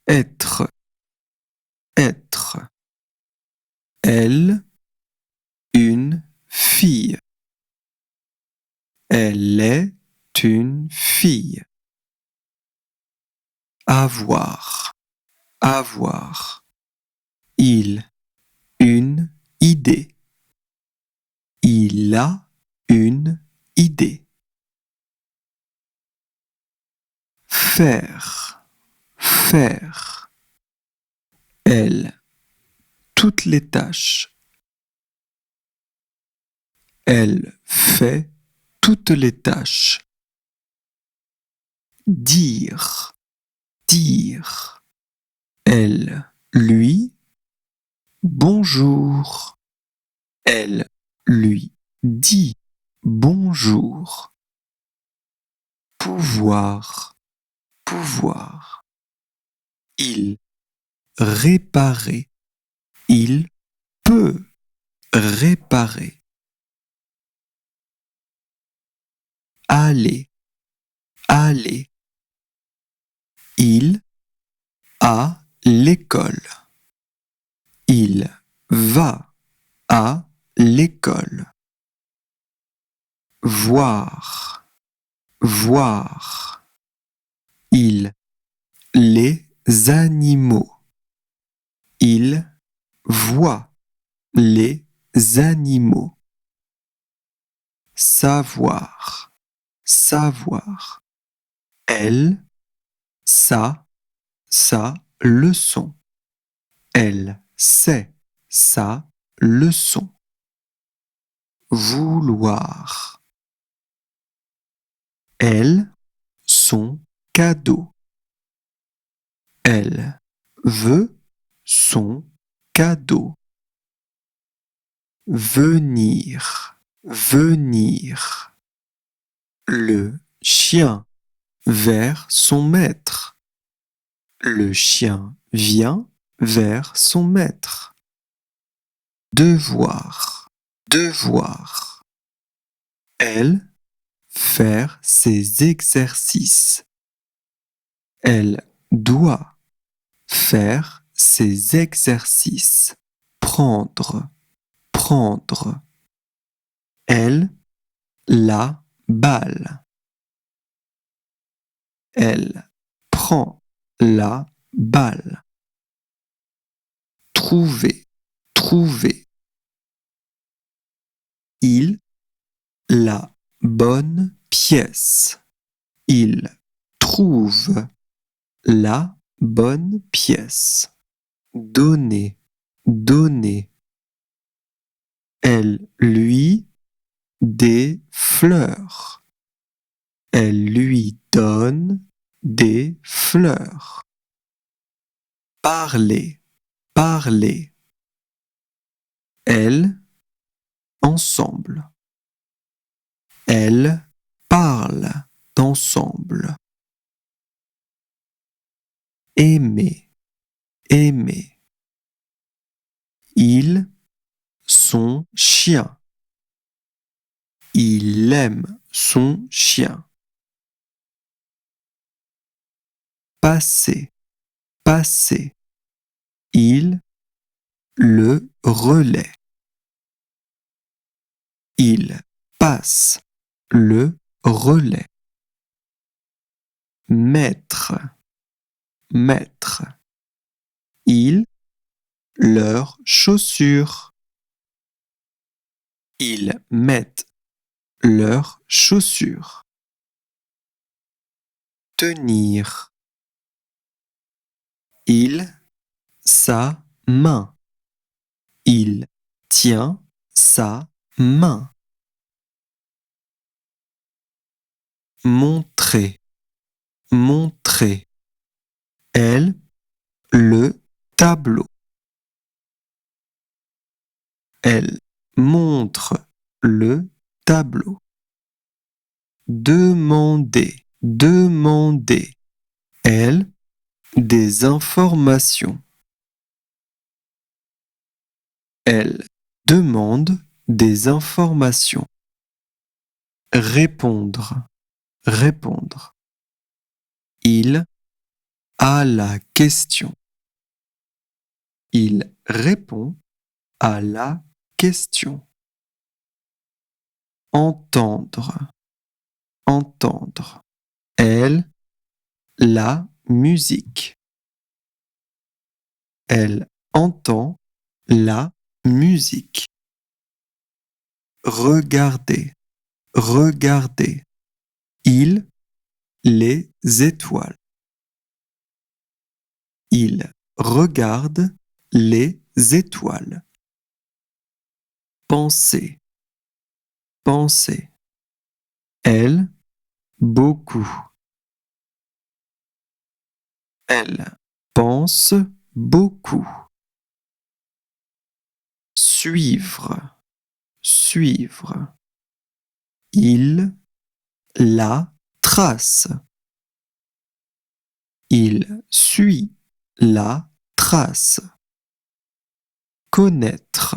être, être. Elle, une fille. Elle est une fille. Avoir, avoir. Il, une idée. Il a une idée. Faire, faire. Elle, toutes les tâches. Elle fait toutes les tâches. Dire, dire. Elle, lui, bonjour. Elle lui dit bonjour. Pouvoir, pouvoir. Il, réparer. Il peut réparer. Aller, aller. Il à l'école. Il va à l'école. Voir, voir. Il, les animaux. Il voit les animaux. Savoir, savoir. Elle, sa leçon. Elle sait sa leçon. Vouloir. Elle, son cadeau. Elle veut son cadeau. Venir, venir. Le chien vers son maître. Le chien vient vers son maître. Devoir, devoir. Elle, faire ses exercices. Elle doit faire ses exercices. Prendre, prendre. Elle, la balle. Elle prend la balle. Trouver, trouver. Il, la bonne pièce. Il trouve la bonne pièce. Donner, donner. Elle lui des fleurs. Elle lui donne des fleurs. Parler, parler. Elle, ensemble. Elles parlent ensemble. Aimer, aimer. Il, son chien. Il aime son chien. Passer, passer. Il le relaie. Il passe le relais. Mettre, mettre. Ils, leurs chaussures. Ils mettent leurs chaussures. Tenir. Il, sa main. Il tient sa main. Montrer, montrer. Elle, le tableau. Elle montre le tableau. Demander, demander. Elle, des informations. Elle demande des informations. Répondre, répondre. Il à la question. Il répond à la question. Entendre, entendre. Elle, la musique. Elle entend la musique. Regarder, regarder. Il, les étoiles. Il regarde les étoiles. Penser, penser. Elle, beaucoup. Elle pense beaucoup. Suivre, suivre. Il la trace. Il suit la trace. Connaître,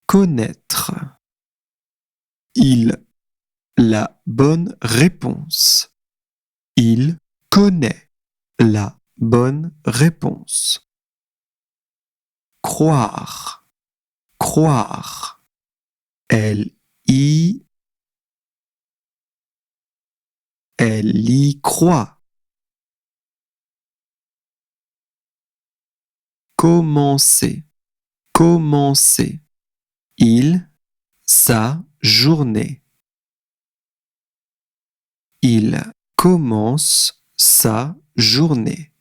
connaître. Il la bonne réponse. Il connaît la bonne réponse. Croire, croire. Elle y croit. Commencer, commencer. Il, sa journée. Il commence sa journée.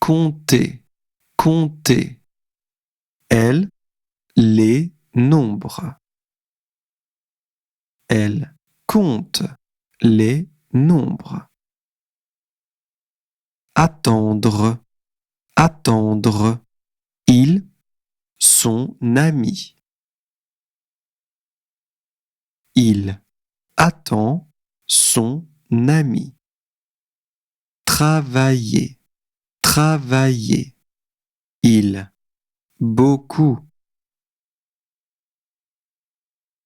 Compter, compter. Elle, les nombres. Elle compte les nombres. Attendre, attendre. Ils, son ami. Il attend son ami. Travailler, travailler. Il, beaucoup.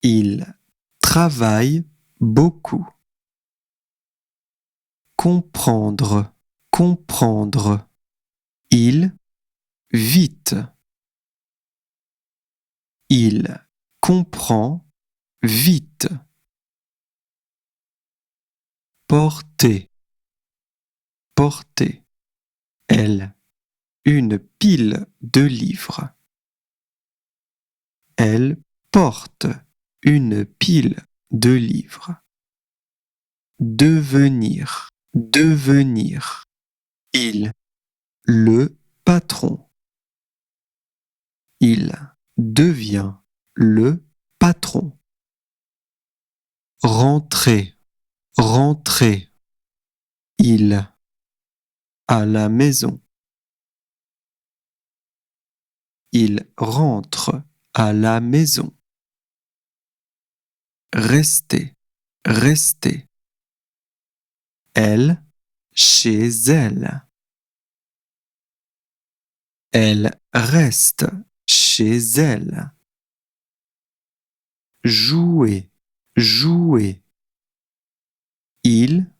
Il travaille beaucoup. Comprendre, comprendre. Il, vite. Il comprend vite. Porter, porter. Elle, une pile de livres. Elle porte une pile de livres. Devenir, devenir. Il, le patron. Il devient le patron. Rentrer, rentrer. Il, à la maison. Il rentre à la maison. Rester, rester. Elle, chez elle. Elle reste chez elle. Jouer, jouer. Ils,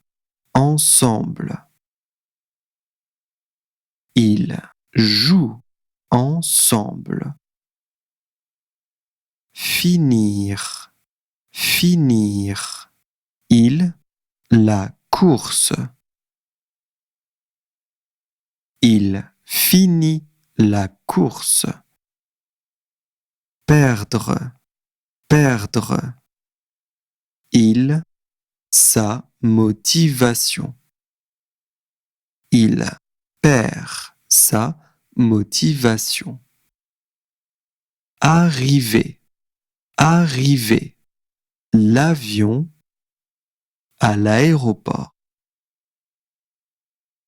ensemble. Ils jouent ensemble. Finir, finir. Il, la course. Il finit la course. Perdre, perdre. Il, sa motivation. Il perd sa motivation. Arriver, arriver. L'avion à l'aéroport.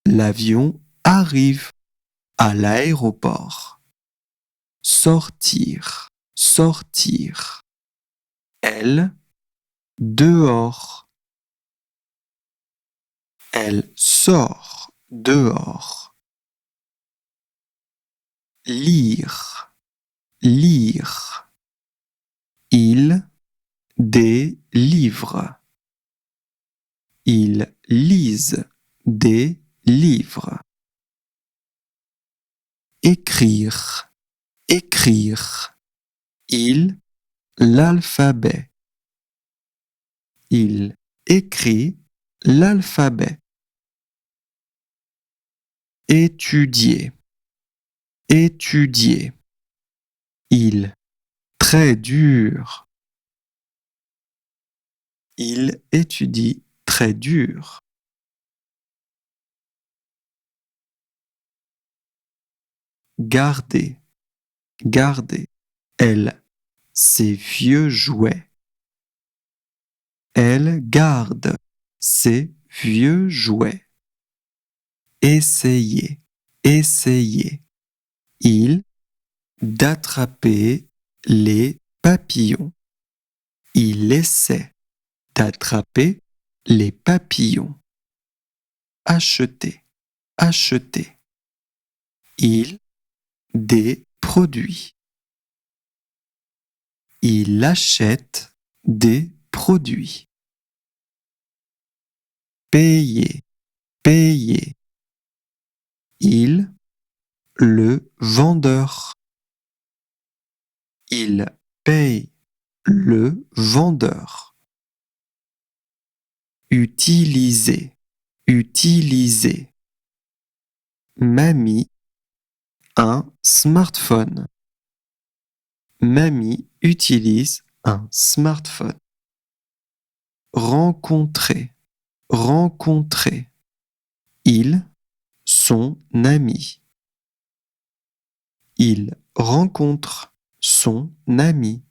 L'avion arrive à l'aéroport. Sortir, sortir. Elle, dehors. Elle sort dehors. Lire, lire. Il, des livres. Ils lisent des livre. Écrire, écrire. Il, l'alphabet. Il écrit l'alphabet. Étudier, étudier. Il, très dur. Il étudie très dur. Garder, garder. Elle, ses vieux jouets. Elle garde ses vieux jouets. Essayer, essayer. Il, d'attraper les papillons. Il essaie d'attraper les papillons. Acheter, acheter. Il, des produits. Il achète des produits. Payer, payer. Il, le vendeur. Il paye le vendeur. Utiliser, utiliser. Mamie, un smartphone. Mamie utilise un smartphone. Rencontrer, rencontrer. Il, son ami. Il rencontre son ami.